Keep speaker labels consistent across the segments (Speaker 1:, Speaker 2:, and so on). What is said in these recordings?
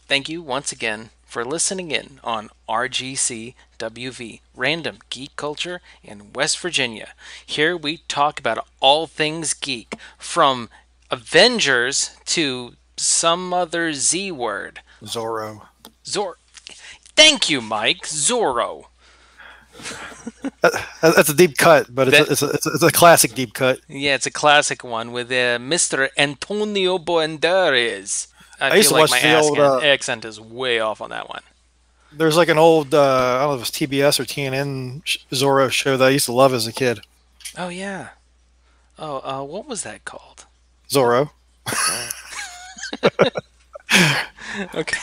Speaker 1: Thank you once again for listening in on RGCWV, Random Geek Culture in West Virginia. Here we talk about all things geek, from Avengers to some other Z word.
Speaker 2: Zorro.
Speaker 1: Zor. Thank you, Mike. Zorro.
Speaker 2: That's a deep cut, but
Speaker 1: That
Speaker 2: it's a classic deep cut.
Speaker 1: Yeah, it's a classic one with Mr. Antonio Banderas. I
Speaker 2: I used
Speaker 1: feel
Speaker 2: to
Speaker 1: like
Speaker 2: watch
Speaker 1: my
Speaker 2: the old.
Speaker 1: accent is way off on that one.
Speaker 2: There's like an old I don't know if it was TBS or TNN Zorro show that I used to love as a kid.
Speaker 1: Oh yeah. Oh, what was that called?
Speaker 2: Zorro.
Speaker 1: Oh. Okay.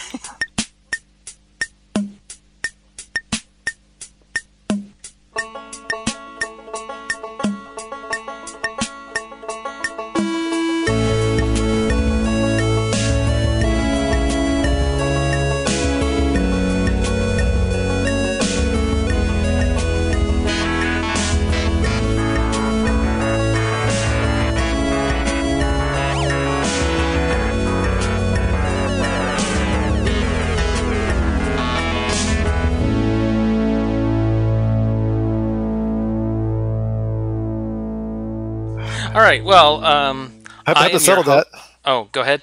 Speaker 1: All right. Well,
Speaker 2: I
Speaker 1: I
Speaker 2: hope that
Speaker 1: am your
Speaker 2: settled that.
Speaker 1: Oh, go ahead.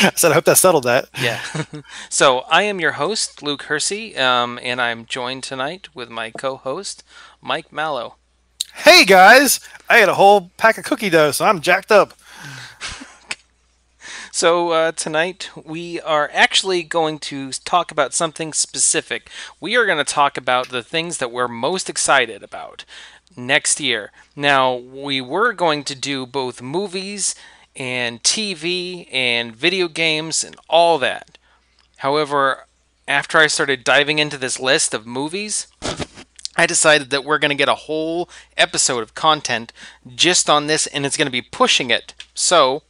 Speaker 2: I said I hope that settled that.
Speaker 1: Yeah. So I am your host, Luke Hersey, and I'm joined tonight with my co-host, Mike Mallow.
Speaker 2: Hey guys, I had a whole pack of cookie dough, so I'm jacked up.
Speaker 1: So tonight we are actually going to talk about something specific. We are going to talk about the things that we're most excited about next year. Now, we were going to do both movies and TV and video games and all that. However, after I started diving into this list of movies, I decided that we're going to get a whole episode of content just on this, and it's going to be pushing it. So,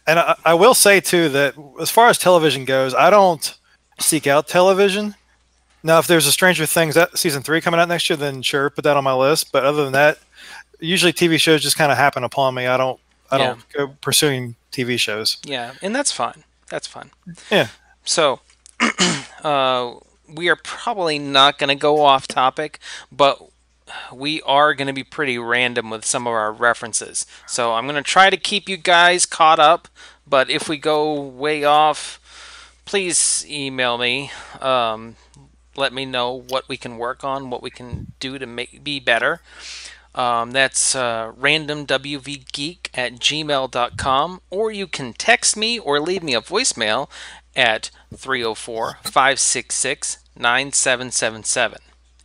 Speaker 2: And I will say too that as far as television goes, I don't seek out television. Now, if there's a Stranger Things season 3 coming out next year, then sure, put that on my list. But other than that, usually TV shows just kind of happen upon me. I
Speaker 1: yeah,
Speaker 2: don't go pursuing TV shows.
Speaker 1: yeah, and that's fine. That's fine.
Speaker 2: Yeah.
Speaker 1: So, uh, we are probably not going to go off topic, but we are going to be pretty random with some of our references. So, I'm going to try to keep you guys caught up, but if we go way off, please email me. Let me know what we can work on, what we can do to be better. That's randomwvgeek@gmail.com, or you can text me or leave me a voicemail at 304-566-9777.
Speaker 2: But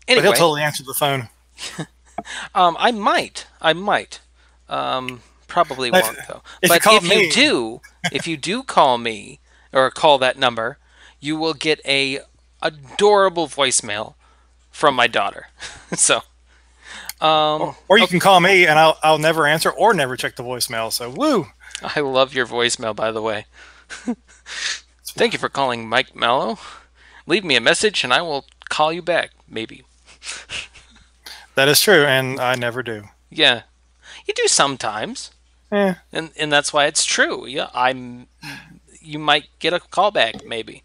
Speaker 2: he'll
Speaker 1: Anyway,
Speaker 2: totally answer the phone.
Speaker 1: I might. Probably won't though.
Speaker 2: If you
Speaker 1: But
Speaker 2: call me,
Speaker 1: if you do call me or call that number, you will get a adorable voicemail from my daughter. So,
Speaker 2: or you can call me and I'll never answer or never check the voicemail. So woo.
Speaker 1: I love your voicemail, by the way. Thank you for calling Mike Mallow. Leave me a message and I will call you back, maybe.
Speaker 2: That is true, and I never do.
Speaker 1: Yeah, you do sometimes,
Speaker 2: Yeah.
Speaker 1: and that's why it's true. Yeah, you might get a call back, maybe.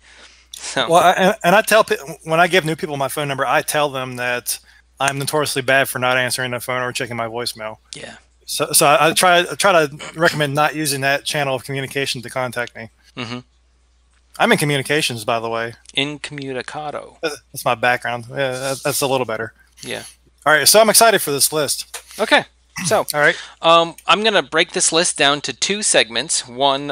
Speaker 1: So,
Speaker 2: Well, and I tell when I give new people my phone number, I tell them that I'm notoriously bad for not answering the phone or checking my voicemail.
Speaker 1: yeah.
Speaker 2: So I try to recommend not using that channel of communication to contact me.
Speaker 1: Mm-hmm.
Speaker 2: I'm in communications, by the way.
Speaker 1: Incommunicado.
Speaker 2: That's my background. Yeah, that's a little better.
Speaker 1: Yeah.
Speaker 2: All right, so I'm excited for this list.
Speaker 1: Okay. So,
Speaker 2: All right.
Speaker 1: I'm going to break this list down to two segments. One,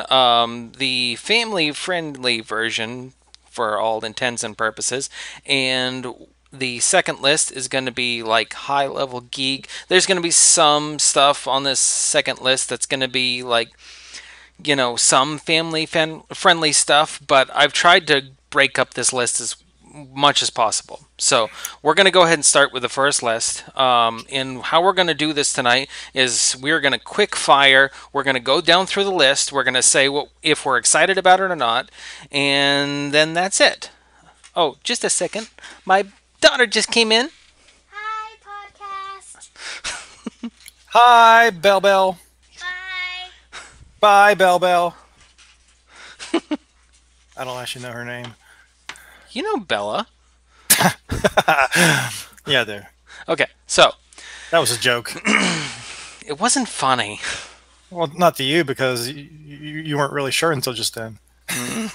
Speaker 1: the family friendly version for all intents and purposes, and the second list is going to be like high level geek. There's going to be some stuff on this second list that's going to be like, some family friendly stuff, but I've tried to break up this list as much as possible. So we're going to go ahead and start with the first list. And how we're going to do this tonight is we're going to quick fire. We're going to go down through the list. We're going to say if we're excited about it or not, and then that's it. Oh, just a second. My daughter just came in.
Speaker 3: Hi, podcast.
Speaker 2: Hi, Bell Bell.
Speaker 3: Bye.
Speaker 2: Bye, Bell Bell. I don't actually know her name.
Speaker 1: You know Bella.
Speaker 2: Yeah, there.
Speaker 1: Okay, so
Speaker 2: That was a joke.
Speaker 1: it wasn't funny.
Speaker 2: Well, not to you because you weren't really sure until just then.
Speaker 1: In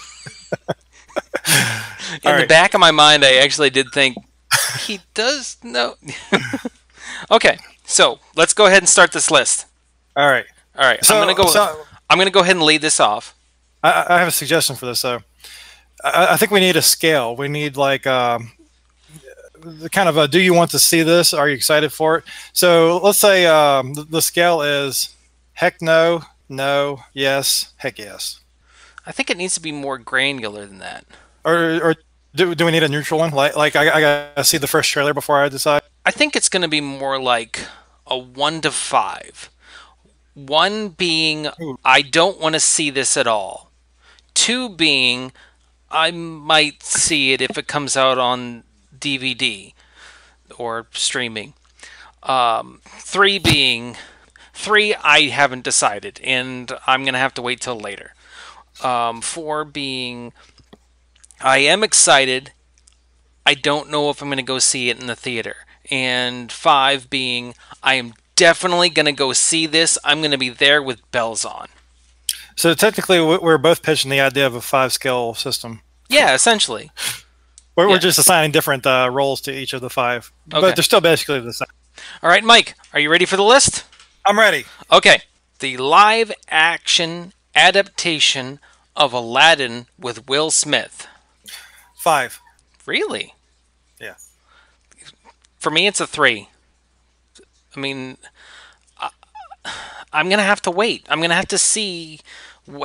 Speaker 2: All
Speaker 1: the
Speaker 2: right.
Speaker 1: back of my mind, I actually did think he does know. Okay, so let's go ahead and start this list.
Speaker 2: All right.
Speaker 1: All right,
Speaker 2: So,
Speaker 1: I'm gonna go ahead and lead this off.
Speaker 2: I have a suggestion for this. So, I think we need a scale. We need like the kind of a, do you want to see this? Are you excited for it? So let's say the scale is heck no, no, yes, heck yes.
Speaker 1: I think it needs to be more granular than that.
Speaker 2: Or do we need a neutral one? Like I gotta see the first trailer before I decide.
Speaker 1: I think it's gonna be more like a 1 to 5. 1 being
Speaker 2: Ooh.
Speaker 1: I don't want to see this at all. 2 being I might see it if it comes out on DVD or streaming. 3 being 3 I haven't decided and I'm gonna have to wait till later. 4 being I am excited. I don't know if I'm gonna go see it in the theater. And 5 being I am definitely gonna go see this. I'm gonna be there with bells on.
Speaker 2: So technically, we're both pitching the idea of a 5 scale system.
Speaker 1: Yeah, essentially.
Speaker 2: We're
Speaker 1: Yeah.
Speaker 2: just assigning different roles to each of the 5,
Speaker 1: Okay.
Speaker 2: but they're still basically the same.
Speaker 1: All right, Mike, are you ready for the list?
Speaker 2: I'm ready.
Speaker 1: Okay. The live action adaptation of Aladdin with Will Smith.
Speaker 2: 5.
Speaker 1: Really?
Speaker 2: Yeah.
Speaker 1: For me, it's a 3. I mean, I'm gonna have to wait. I'm gonna have to see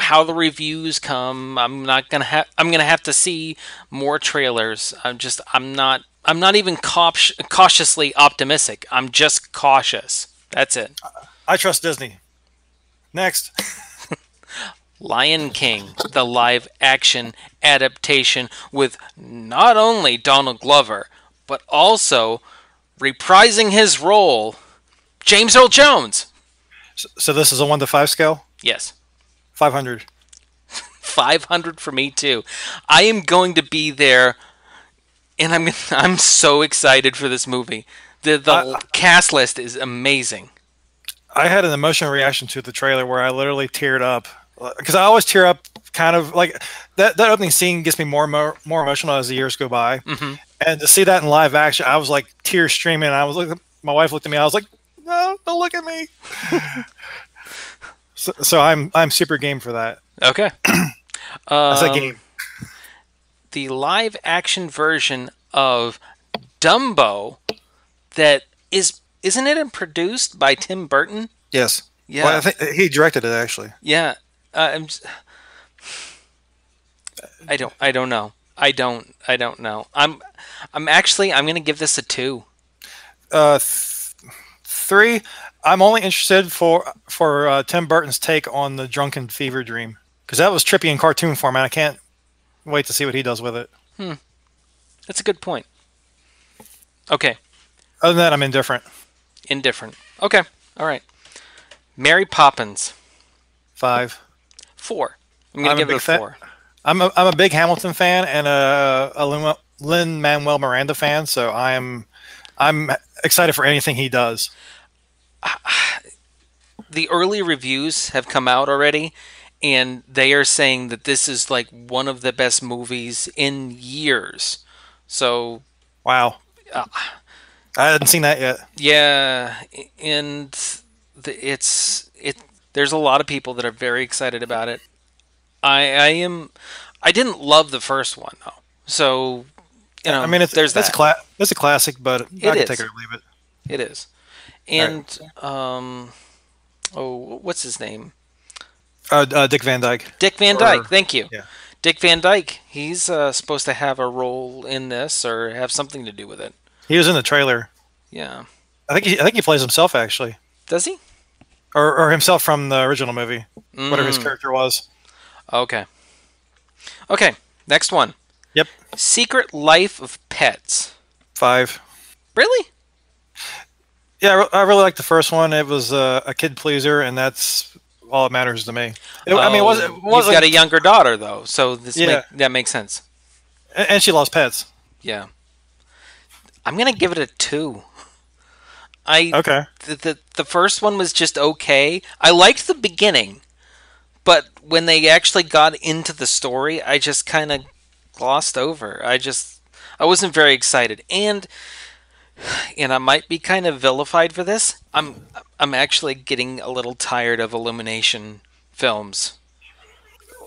Speaker 1: how the reviews come. I'm gonna have to see more trailers. I'm not even cautiously optimistic. I'm just cautious. That's it.
Speaker 2: I trust Disney. Next.
Speaker 1: Lion King, the live action adaptation with not only Donald Glover, but also reprising his role, James Earl Jones.
Speaker 2: So this is a 1 to 5 scale.
Speaker 1: Yes.
Speaker 2: 500.
Speaker 1: 500 for me too. I am going to be there, and I'm so excited for this movie. The cast list is amazing.
Speaker 2: I had an emotional reaction to the trailer where I literally teared up because I always tear up. Kind of like that opening scene gets me more emotional as the years go by, and to see that in live action, I was like tears streaming. I was like, my wife looked at me. I was like, no, don't look at me. So I'm super game for that.
Speaker 1: Okay.
Speaker 2: That's a game.
Speaker 1: The live action version of Dumbo that isn't it produced by Tim Burton?
Speaker 2: Yes.
Speaker 1: Yeah.
Speaker 2: Well, I think he directed it actually.
Speaker 1: Yeah. I don't know. I don't know. I'm going to give this a 2.
Speaker 2: 3. I'm only interested for Tim Burton's take on the drunken fever dream because that was trippy in cartoon form, and I can't wait to see what he does with it.
Speaker 1: That's a good point. Okay.
Speaker 2: Other than that, I'm indifferent.
Speaker 1: Indifferent. Okay. All right. Mary Poppins.
Speaker 2: 5.
Speaker 1: 4. I'm going to give it a 4.
Speaker 2: I'm a big Hamilton fan and a Lin-Manuel Miranda fan, so I'm excited for anything he does.
Speaker 1: The early reviews have come out already, and they are saying that this is like one of the best movies in years. So,
Speaker 2: wow, I hadn't seen that yet.
Speaker 1: Yeah, and there's a lot of people that are very excited about it. I didn't love the first one though, so
Speaker 2: I mean,
Speaker 1: there's that.
Speaker 2: It's a classic, but I can take it or leave it.
Speaker 1: It is, and what's his name?
Speaker 2: Dick Van Dyke.
Speaker 1: Dick Van Dyke. Thank you.
Speaker 2: Yeah.
Speaker 1: Dick Van Dyke. He's supposed to have a role in this or have something to do with it.
Speaker 2: He was in the trailer.
Speaker 1: Yeah.
Speaker 2: I think he plays himself actually.
Speaker 1: Does he?
Speaker 2: Or himself from the original movie, whatever his character was.
Speaker 1: Okay. Okay. Next one.
Speaker 2: Yep.
Speaker 1: Secret Life of Pets.
Speaker 2: 5.
Speaker 1: Really?
Speaker 2: Yeah, I really liked the first one. It was a kid pleaser, and that's all that matters to me. I mean,
Speaker 1: Oh,
Speaker 2: it
Speaker 1: you've got
Speaker 2: wasn't.
Speaker 1: a younger daughter though, so
Speaker 2: Yeah,
Speaker 1: that makes sense.
Speaker 2: and she lost pets.
Speaker 1: Yeah, I'm gonna give it a 2. I
Speaker 2: Okay.
Speaker 1: the first one was just okay. I liked the beginning, but when they actually got into the story, I just kind of glossed over. I wasn't very excited, and I might be kind of vilified for this. I'm actually getting a little tired of Illumination films.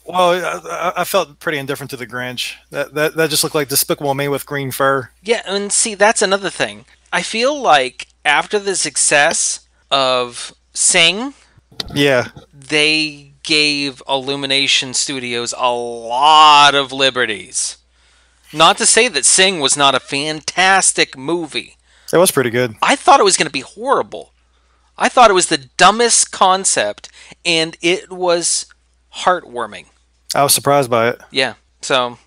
Speaker 2: Well, I felt pretty indifferent to the Grinch. That just looked like Despicable Me with green fur.
Speaker 1: Yeah, and see, that's another thing. I feel like after the success of Sing,
Speaker 2: Yeah,
Speaker 1: they gave Illumination Studios a lot of liberties. Not to say that Sing was not a fantastic movie.
Speaker 2: it was pretty good.
Speaker 1: I thought it was going to be horrible. I thought it was the dumbest concept, and it was heartwarming.
Speaker 2: I was surprised by it.
Speaker 1: Yeah. So,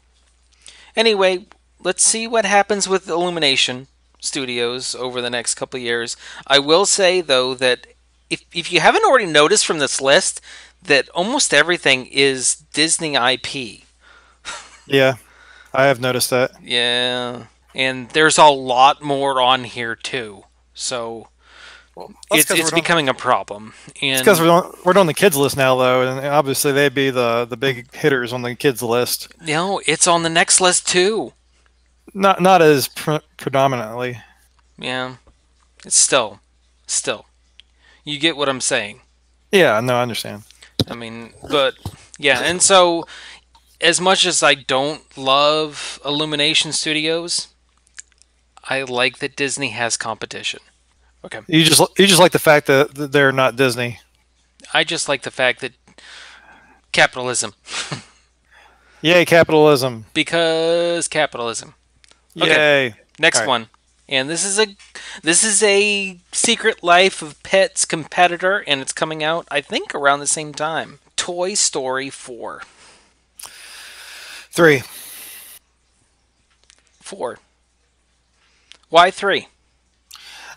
Speaker 1: anyway, let's see what happens with Illumination Studios over the next couple of years. I will say, though, that if you haven't already noticed from this list, that almost everything is Disney IP.
Speaker 2: Yeah, I have noticed that.
Speaker 1: Yeah. And there's a lot more on here, too. So,
Speaker 2: Well, that's because
Speaker 1: it's becoming a problem. And
Speaker 2: we're doing the kids list now, though, and obviously they'd be the big hitters on the kids list.
Speaker 1: no, it's on the next list, too.
Speaker 2: Not as predominantly.
Speaker 1: Yeah. It's still. You get what I'm saying.
Speaker 2: Yeah, no, I understand.
Speaker 1: I mean, but yeah, and so as much as I don't love Illumination Studios, I like that Disney has competition. Okay.
Speaker 2: You just like the fact that they're not Disney.
Speaker 1: I just like the fact that capitalism.
Speaker 2: Yay, capitalism!
Speaker 1: Because capitalism. Okay.
Speaker 2: Yay!
Speaker 1: Next
Speaker 2: All right.
Speaker 1: one. And this is a Secret Life of Pets competitor, and it's coming out I think around the same time. Toy Story 4.
Speaker 2: 3.
Speaker 1: 4. Why 3?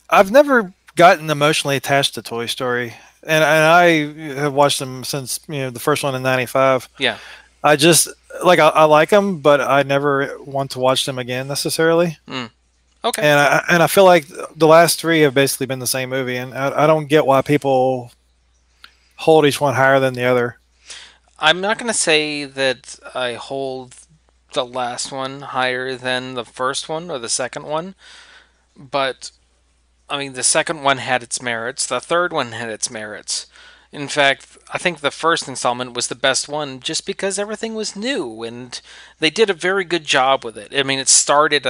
Speaker 2: I've never gotten emotionally attached to Toy Story, and I have watched them since the first one in '95.
Speaker 1: Yeah.
Speaker 2: I just I like them, but I never want to watch them again necessarily.
Speaker 1: Okay.
Speaker 2: And I feel like the last 3 have basically been the same movie, and I don't get why people hold each one higher than the other.
Speaker 1: I'm not going to say that I hold the last one higher than the first one or the second one, but I mean, the second one had its merits, the third one had its merits. In fact, I think the first installment was the best one just because everything was new and they did a very good job with it. I mean, it started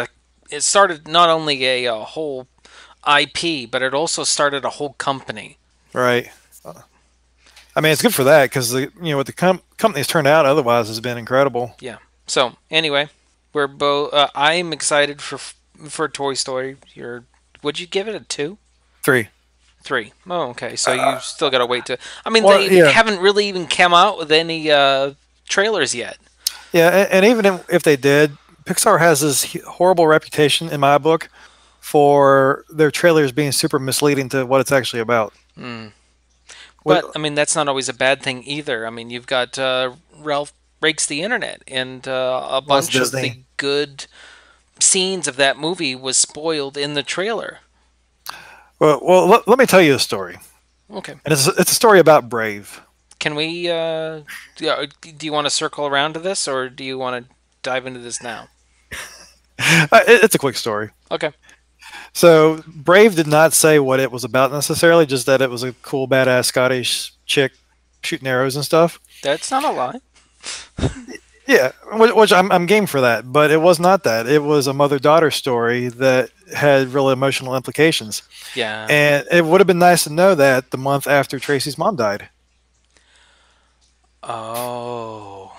Speaker 1: not only a whole IP, but it also started a whole company.
Speaker 2: Right. I mean, it's good for that because what the company's turned out otherwise has been incredible.
Speaker 1: Yeah. So anyway, we're both. I'm excited for Toy Story. Would you give it a 2?
Speaker 2: 3.
Speaker 1: 3. Oh, okay. So you still got to wait to. I mean,
Speaker 2: Well,
Speaker 1: they
Speaker 2: yeah.
Speaker 1: haven't really even come out with any trailers yet.
Speaker 2: Yeah, and even if they did, Pixar has this horrible reputation in my book for their trailers being super misleading to what it's actually about.
Speaker 1: But I mean, that's not always a bad thing either. I mean, you've got Ralph Breaks the Internet, and a bunch of the
Speaker 2: Disney.
Speaker 1: good scenes of that movie was spoiled in the trailer.
Speaker 2: Well, let me tell you a story,
Speaker 1: Okay.
Speaker 2: and it's a story about Brave.
Speaker 1: Can we? Do you want to circle around to this, or do you want to dive into this now?
Speaker 2: It's a quick story.
Speaker 1: Okay.
Speaker 2: So Brave did not say what it was about necessarily, just that it was a cool, badass Scottish chick shooting arrows and stuff.
Speaker 1: That's not a lie.
Speaker 2: Yeah, which I'm game for that, but it was not that. It was a mother-daughter story that had real emotional implications.
Speaker 1: Yeah.
Speaker 2: And it would have been nice to know that the month after Tracy's mom died.
Speaker 1: Oh.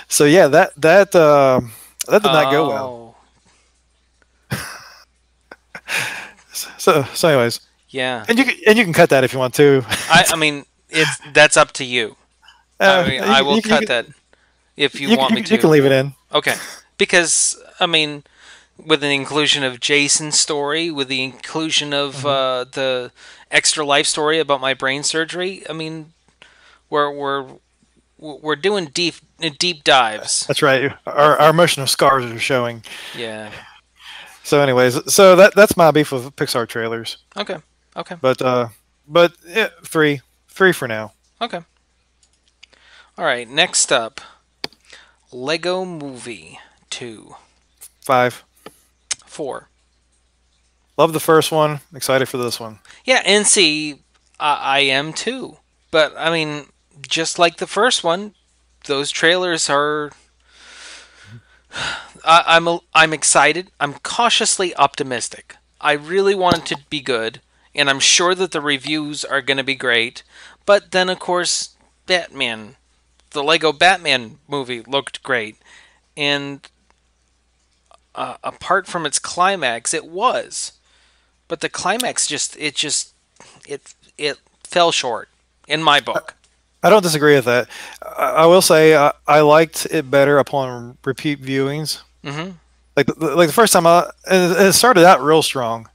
Speaker 2: So yeah, that did not go well. So anyways,
Speaker 1: Yeah.
Speaker 2: and you can cut that if you want to.
Speaker 1: I mean, that's up to you. I mean, I will cut that if you want me to.
Speaker 2: You can leave it in.
Speaker 1: Okay. Because, I mean, with the inclusion of Jason's story, with the inclusion of the extra life story about my brain surgery, I mean, We're doing deep dives.
Speaker 2: That's right. Our emotional scars are showing.
Speaker 1: Yeah.
Speaker 2: So, anyways, so that's my beef with Pixar trailers.
Speaker 1: Okay. Okay.
Speaker 2: But yeah, three for now.
Speaker 1: Okay. All right. Next up, Lego Movie 2.
Speaker 2: 5.
Speaker 1: 4.
Speaker 2: Love the first one. Excited for this one.
Speaker 1: Yeah, and see, I am too. But I mean, just like the first one, those trailers are. I'm excited. I'm cautiously optimistic. I really want it to be good, and I'm sure that the reviews are going to be great. But then, of course, Batman, the Lego Batman movie looked great, and apart from its climax, it was. But the climax it fell short in my book.
Speaker 2: I don't disagree with that. I will say I liked it better upon repeat viewings.
Speaker 1: Mm-hmm.
Speaker 2: Like the first time, it started out real strong,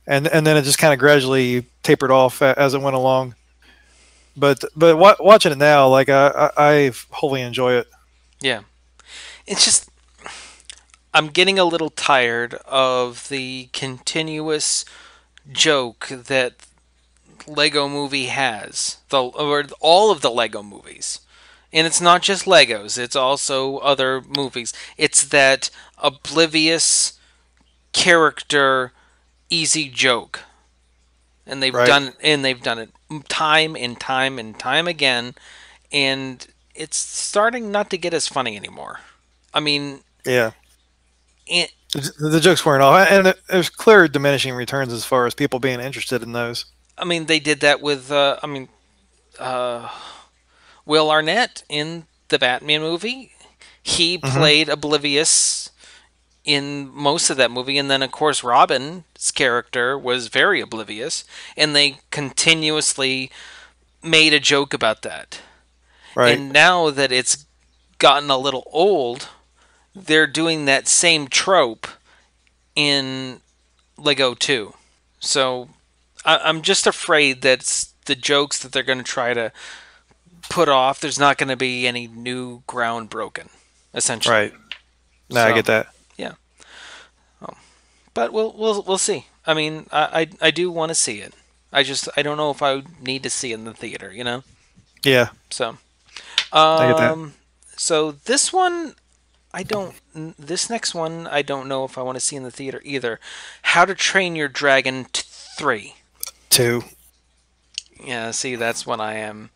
Speaker 2: and then it just kind of gradually tapered off as it went along. But watching it now, like I wholly enjoy it.
Speaker 1: Yeah, it's just I'm getting a little tired of the continuous joke that Lego Movie has, or all of the Lego movies. And it's not just Legos, it's also other movies. It's that oblivious character easy joke. And
Speaker 2: Right.
Speaker 1: they've done it time and time and time again, and it's starting not to get as funny anymore. I mean,
Speaker 2: Yeah.
Speaker 1: it,
Speaker 2: The jokes weren't off, and there's clear diminishing returns as far as people being interested in those.
Speaker 1: they did that with Will Arnett in the Batman movie. He played oblivious in most of that movie, and then of course Robin's character was very oblivious, and they continuously made a joke about that.
Speaker 2: Right.
Speaker 1: And now that it's gotten a little old, they're doing that same trope in Lego 2. So I'm just afraid that the jokes that they're going to try to put off, there's not going to be any new ground broken, essentially.
Speaker 2: Right. No, I get that.
Speaker 1: Yeah. But we'll see. I mean, I do want to see it. I don't know if I need to see it in the theater, you know?
Speaker 2: Yeah.
Speaker 1: So
Speaker 2: I get that.
Speaker 1: so this one this next one I don't know if I want to see in the theater either. How to Train Your Dragon 3.
Speaker 2: 2.
Speaker 1: Yeah, see, that's what I am.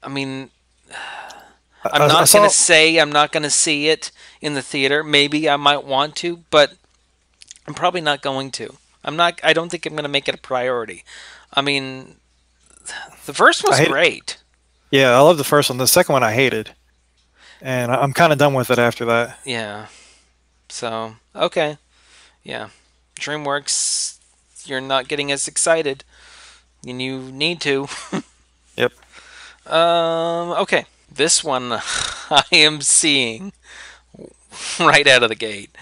Speaker 1: I mean,
Speaker 2: I
Speaker 1: I'm not
Speaker 2: saw-
Speaker 1: going to say I'm not going to see it in the theater. Maybe I might want to, but I'm probably not going to. I don't think I'm going to make it a priority. I mean, the first was great.
Speaker 2: Yeah, I love the first one. The second one I hated, and I'm kind of done with it after that.
Speaker 1: Yeah. So, okay. Yeah. DreamWorks, you're not getting as excited. And you need to.
Speaker 2: Yep.
Speaker 1: Okay. This one I am seeing right out of the gate.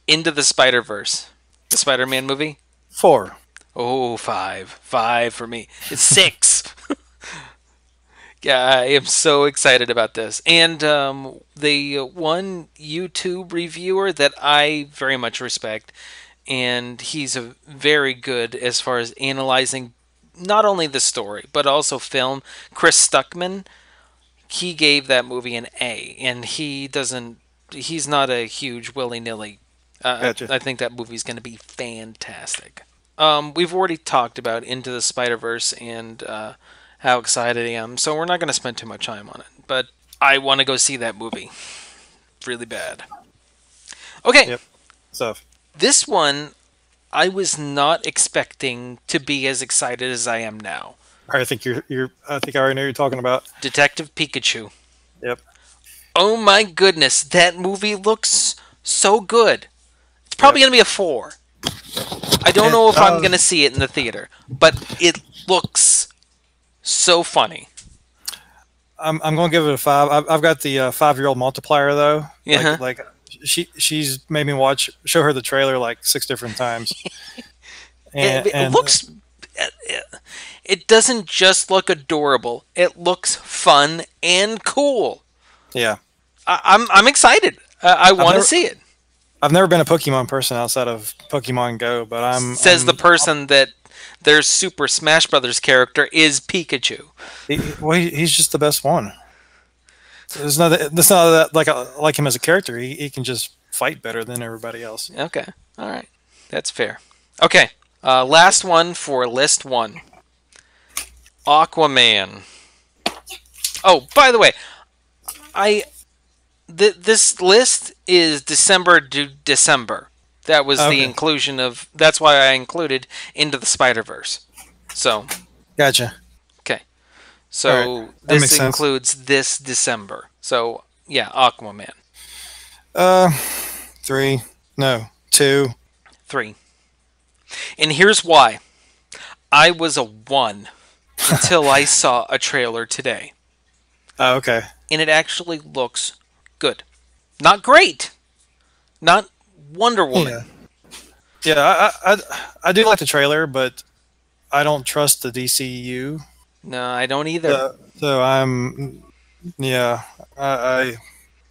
Speaker 1: Into the Spiderverse. The Spider-Man movie?
Speaker 2: 4.
Speaker 1: Oh, 5. 5 for me. It's 6. Yeah, I am so excited about this. And the one YouTube reviewer that I very much respect, and he's a very good as far as analyzing not only the story, but also film, Chris Stuckman, he gave that movie an A, and he's not a huge willy-nilly.
Speaker 2: Gotcha.
Speaker 1: I think that movie's going to be fantastic. We've already talked about Into the Spider-Verse and how excited I am, so we're not going to spend too much time on it. But I want to go see that movie really bad. Okay.
Speaker 2: Yep. So
Speaker 1: This one, I was not expecting to be as excited as I am now.
Speaker 2: I think you're. I think I already know what you're talking about.
Speaker 1: Detective Pikachu.
Speaker 2: Yep.
Speaker 1: Oh my goodness, that movie looks so good. It's probably going to be a 4. I don't know if I'm going to see it in the theater, but it looks so funny.
Speaker 2: I'm going to give it a 5. I've got the 5-year-old multiplier though.
Speaker 1: Yeah.
Speaker 2: Like she's made me show her the trailer like 6 different times.
Speaker 1: It it doesn't just look adorable. It looks fun and cool.
Speaker 2: Yeah.
Speaker 1: I'm excited. I want to
Speaker 2: never,
Speaker 1: see it.
Speaker 2: I've never been a Pokemon person outside of Pokemon Go, but
Speaker 1: Says the person that their Super Smash Brothers character is Pikachu.
Speaker 2: He's just the best one. There's not that like him as a character. He can just fight better than everybody else.
Speaker 1: Okay, all right, that's fair. Okay, last one for list one. Aqua-man. Oh, by the way, this list is December to December. That was the inclusion of. That's why I included Into the Spiderverse. So.
Speaker 2: Gotcha.
Speaker 1: Okay. So
Speaker 2: right.
Speaker 1: this includes this December. So yeah, Aquaman.
Speaker 2: 3. No, 2.
Speaker 1: 3. And here's why. I was a 1 until I saw a trailer today.
Speaker 2: Oh, okay.
Speaker 1: And it actually looks good. Not great. Not Wonder Woman.
Speaker 2: Yeah, I do like the trailer, but I don't trust the DCU.
Speaker 1: No, I don't either.
Speaker 2: So I'm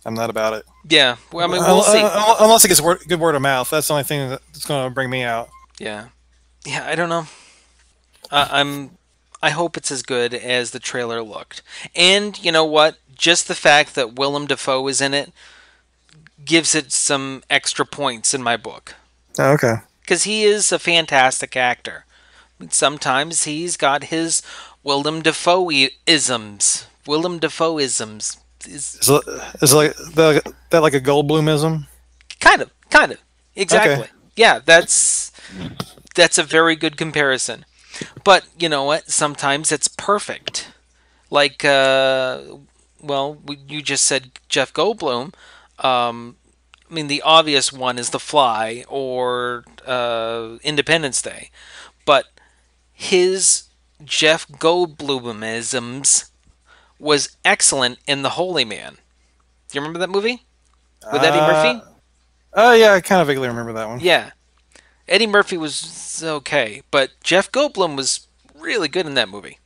Speaker 2: not about it.
Speaker 1: Yeah, well, I mean, we'll see.
Speaker 2: Unless it gets good word of mouth. That's the only thing that's going to bring me out.
Speaker 1: Yeah, I don't know. I hope it's as good as the trailer looked. And you know what? Just the fact that Willem Dafoe is in it gives it some extra points in my book.
Speaker 2: Oh, okay.
Speaker 1: Because he is a fantastic actor. Sometimes he's got his Willem Dafoe-isms. Willem Dafoe-isms.
Speaker 2: Is that like a Goldblum-ism?
Speaker 1: Kind of. Exactly.
Speaker 2: Okay.
Speaker 1: Yeah, that's a very good comparison. But you know what? Sometimes it's perfect. Like, you just said Jeff Goldblum. I mean, the obvious one is The Fly or Independence Day. But his Jeff Goldblumisms was excellent in The Holy Man. Do you remember that movie? With Eddie Murphy?
Speaker 2: Oh, yeah, I kind of vaguely remember that one.
Speaker 1: Yeah. Eddie Murphy was okay, but Jeff Goldblum was really good in that movie.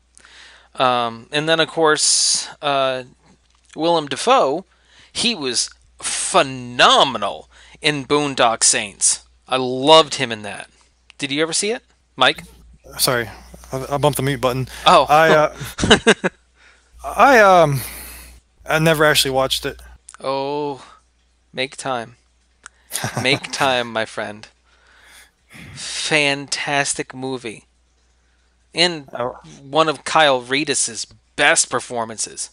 Speaker 1: And then, of course, Willem Dafoe, he was phenomenal in Boondock Saints. I loved him in that. Did you ever see it, Mike?
Speaker 2: Sorry, I bumped the mute button.
Speaker 1: Oh,
Speaker 2: I never actually watched it.
Speaker 1: Oh, make time. Make time, my friend. Fantastic movie. And one of Kyle Reedus' best performances.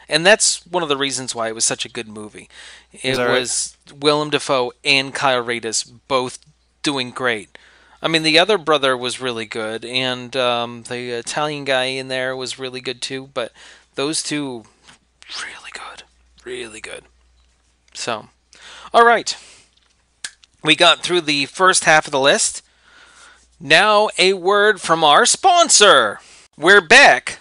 Speaker 1: And that's one of the reasons why it was such a good movie. It was Willem Dafoe and Kyle Reedus both doing great. I mean, the other brother was really good, and the Italian guy in there was really good too, but those two, really good. Really good. So, all right. We got through the first half of the list. Now a word from our sponsor. We're back.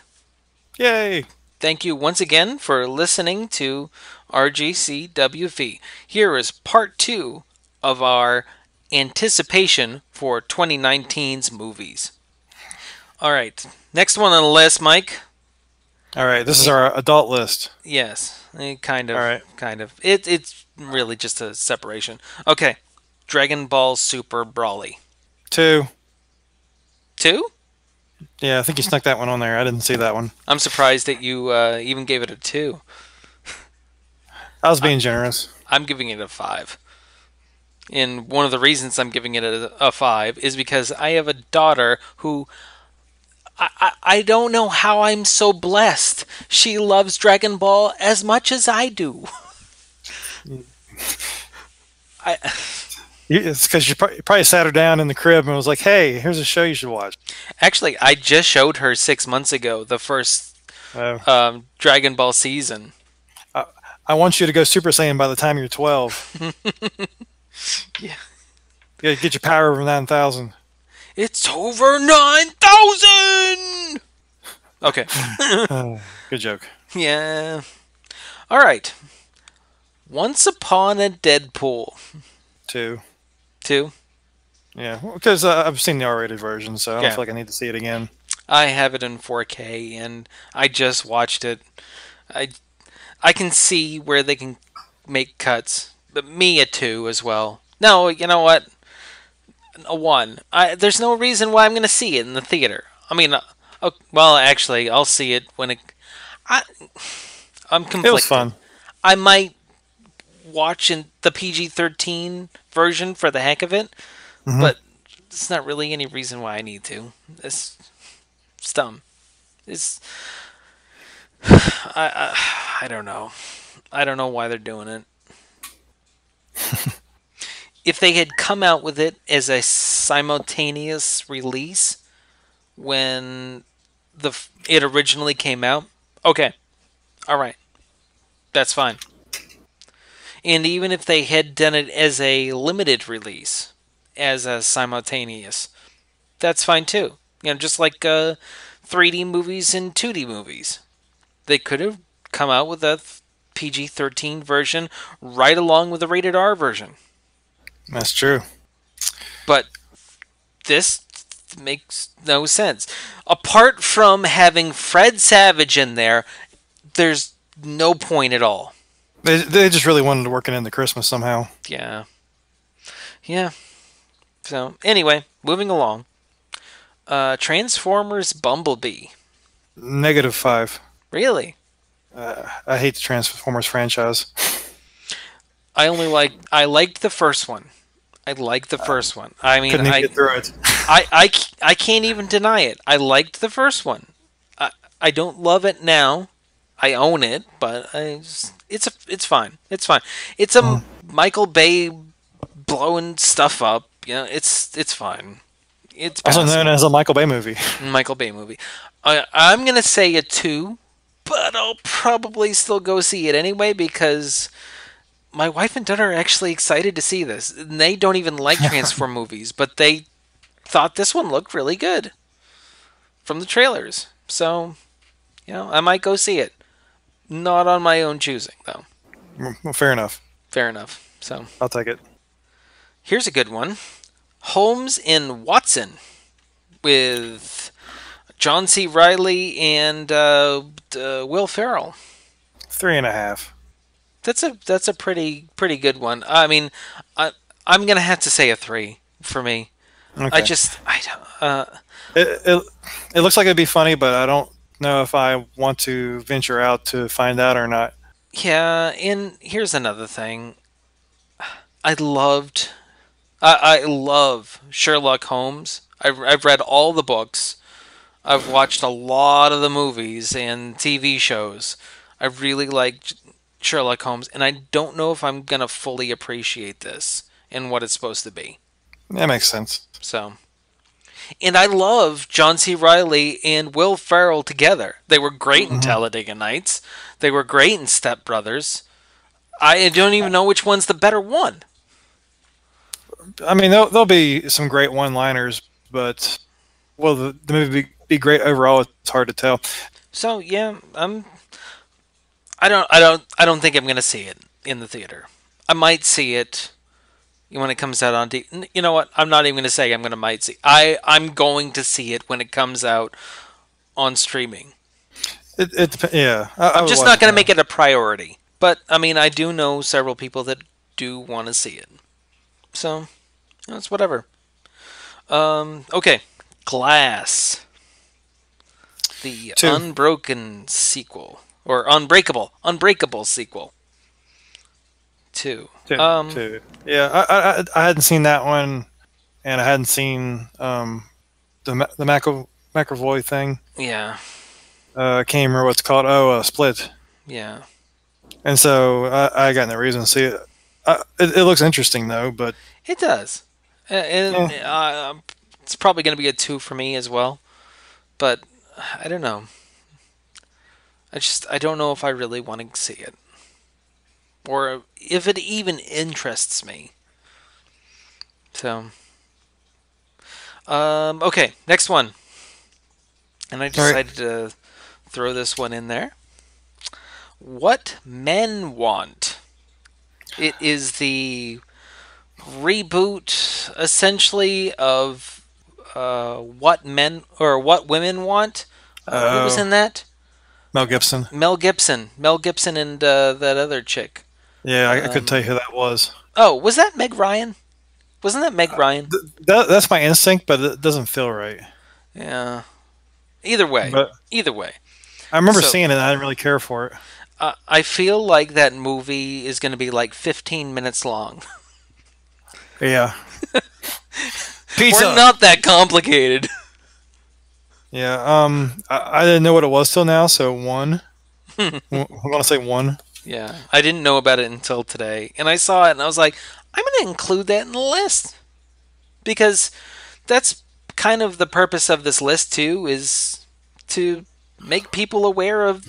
Speaker 2: Yay.
Speaker 1: Thank you once again for listening to RGCWV. Here is part 2 of our anticipation for 2019's movies. All right. Next one on the list, Mike.
Speaker 2: All right. This is our adult list.
Speaker 1: Yes. Kind of.
Speaker 2: All right.
Speaker 1: Kind of. It's really just a separation. Okay. Dragon Ball Super Brolly.
Speaker 2: 2.
Speaker 1: 2?
Speaker 2: Yeah, I think you snuck that one on there. I didn't see that one.
Speaker 1: I'm surprised that you even gave it a 2.
Speaker 2: I was being generous.
Speaker 1: I'm giving it a 5. And one of the reasons I'm giving it a 5 is because I have a daughter who... I don't know how I'm so blessed. She loves Dragon Ball as much as I do.
Speaker 2: It's because you probably sat her down in the crib and was like, hey, here's a show you should watch.
Speaker 1: Actually, I just showed her 6 months ago the first Dragon Ball season.
Speaker 2: I want you to go Super Saiyan by the time you're 12.
Speaker 1: Yeah.
Speaker 2: Yeah, get your power over 9,000.
Speaker 1: It's over 9,000! Okay.
Speaker 2: Good joke.
Speaker 1: Yeah. All right. Once Upon a Deadpool.
Speaker 2: 2.
Speaker 1: 2?
Speaker 2: Yeah, because I've seen the R-rated version, so I don't
Speaker 1: Yeah.
Speaker 2: feel like I need to see it again.
Speaker 1: I have it in 4K, and I just watched it. I I can see where they can make cuts, but me a 2 as well. No, you know what? A 1. There's no reason why I'm going to see it in the theater. I mean, well, actually, I'll see it when it. I, I'm
Speaker 2: It was
Speaker 1: conflicted.
Speaker 2: fun.
Speaker 1: I might watch in the PG-13 version for the heck of it,
Speaker 2: Hmm.
Speaker 1: but it's not really any reason why I need to. It's dumb. It's I don't know. I don't know why they're doing it. If they had come out with it as a simultaneous release when it originally came out, okay, all right, that's fine. And even if they had done it as a limited release, as a simultaneous, that's fine too. Just like 3D movies and 2D movies, they could have come out with a PG-13 version right along with the rated R version.
Speaker 2: That's true.
Speaker 1: But this makes no sense. Apart from having Fred Savage in there, there's no point at all.
Speaker 2: They just really wanted to work it into Christmas somehow.
Speaker 1: Yeah. Yeah. So, anyway, moving along. Transformers Bumblebee.
Speaker 2: -5.
Speaker 1: Really?
Speaker 2: I hate the Transformers franchise.
Speaker 1: I liked the first one. I liked the first one. I mean,
Speaker 2: Couldn't even get through it.
Speaker 1: I can't even deny it. I liked the first one. I don't love it now. I own it, but it's fine. It's fine. It's a Michael Bay blowing stuff up. It's fine. It's
Speaker 2: Also
Speaker 1: passable.
Speaker 2: known as a Michael Bay movie.
Speaker 1: Michael Bay movie. I'm gonna say a 2, but I'll probably still go see it anyway because my wife and daughter are actually excited to see this. And they don't even like Transform movies, but they thought this one looked really good from the trailers. So, I might go see it. Not on my own choosing, though.
Speaker 2: Well, fair enough.
Speaker 1: Fair enough. So,
Speaker 2: I'll take it.
Speaker 1: here's a good one. Holmes and Watson with John C. Riley and Will Ferrell.
Speaker 2: 3.5.
Speaker 1: That's a pretty good one. I mean, I'm gonna have to say a 3 for me.
Speaker 2: Okay.
Speaker 1: I don't.
Speaker 2: It looks like it'd be funny, but I don't know if I want to venture out to find out or not.
Speaker 1: Yeah, and here's another thing. I love Sherlock Holmes. I've read all the books. I've watched a lot of the movies and TV shows. I really like Sherlock Holmes, and I don't know if I'm gonna fully appreciate this and what it's supposed to be.
Speaker 2: That makes sense.
Speaker 1: So, and I love John C. Riley and Will Ferrell together. They were great in Talladega Nights. They were great in Step Brothers. I don't even know which one's the better one.
Speaker 2: I mean, there'll be some great one-liners, but will the movie be great overall? It's hard to tell.
Speaker 1: So yeah, I don't think I'm gonna see it in the theater. I might see it when it comes out on DVD. You know what? I'm not even gonna say I'm gonna might see. I'm going to see it when it comes out on streaming.
Speaker 2: Yeah.
Speaker 1: I'm
Speaker 2: would
Speaker 1: just
Speaker 2: watch
Speaker 1: not gonna
Speaker 2: it.
Speaker 1: make it a priority. But I mean, I do know several people that do want to see it. So it's whatever. Okay, Glass, the
Speaker 2: 2.
Speaker 1: Unbroken sequel or Unbreakable sequel. 2.
Speaker 2: 2. 2. Yeah, I hadn't seen that one, and I hadn't seen the McAvoy thing.
Speaker 1: Yeah,
Speaker 2: I can't remember what's called. Oh, Split.
Speaker 1: yeah.
Speaker 2: And so I got no reason to see it. It looks interesting though, but
Speaker 1: It does. And it's probably going to be a 2 for me as well. But I don't know. I don't know if I really want to see it. Or if it even interests me. So, okay, next one. And I
Speaker 2: All right.
Speaker 1: decided to throw this one in there. What Men Want. It is the reboot essentially of what men or what women want. Who was
Speaker 2: Oh,
Speaker 1: in that?
Speaker 2: Mel Gibson.
Speaker 1: Mel Gibson. Mel Gibson and that other chick.
Speaker 2: Yeah, I couldn't tell you who that was.
Speaker 1: Oh, was that Meg Ryan? Wasn't that Meg Ryan?
Speaker 2: That's my instinct, but it doesn't feel right.
Speaker 1: Yeah. Either way.
Speaker 2: But
Speaker 1: Either way.
Speaker 2: I remember
Speaker 1: So
Speaker 2: seeing it, and I didn't really care for it.
Speaker 1: I feel like that movie is going to be like 15 minutes long.
Speaker 2: Yeah.
Speaker 1: We're
Speaker 2: Pizza.
Speaker 1: not that complicated.
Speaker 2: Yeah. I didn't know what it was till now, so one. I'm gonna say one.
Speaker 1: Yeah, I didn't know about it until today, and I saw it, and I was like, I'm going to include that in the list because that's kind of the purpose of this list too, is to make people aware of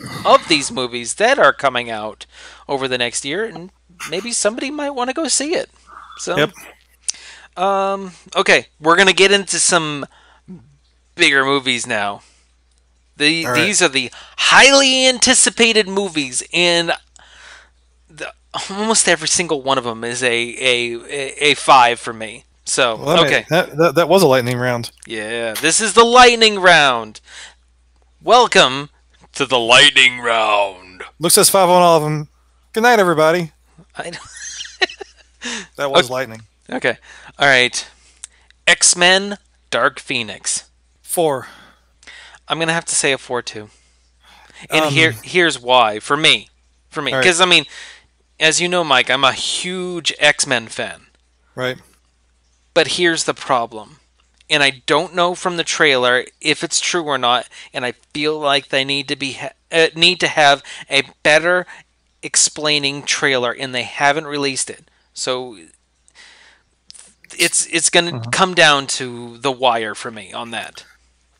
Speaker 1: these movies that are coming out over the next year, and maybe somebody might want to go see it. So,
Speaker 2: Yep.
Speaker 1: Okay, we're going to get into some bigger movies now.
Speaker 2: All right.
Speaker 1: These are the highly anticipated movies, and almost every single one of them is a 5 for me. So,
Speaker 2: Well,
Speaker 1: okay.
Speaker 2: that was a lightning round.
Speaker 1: Yeah, this is the lightning round. Welcome to the lightning round.
Speaker 2: Looks says 5 on all of them. Good night, everybody.
Speaker 1: I
Speaker 2: That was lightning.
Speaker 1: Okay. All right. X-Men Dark Phoenix.
Speaker 2: 4.
Speaker 1: I'm going to have to say a 4 too. And
Speaker 2: Um,
Speaker 1: here's why for me.
Speaker 2: all right.
Speaker 1: Cuz I mean, as you know, Mike, I'm a huge X-Men fan.
Speaker 2: Right.
Speaker 1: But here's the problem. And I don't know from the trailer if it's true or not, and I feel like they need to have a better explaining trailer, and they haven't released it. So it's going to come down to the wire for me on that.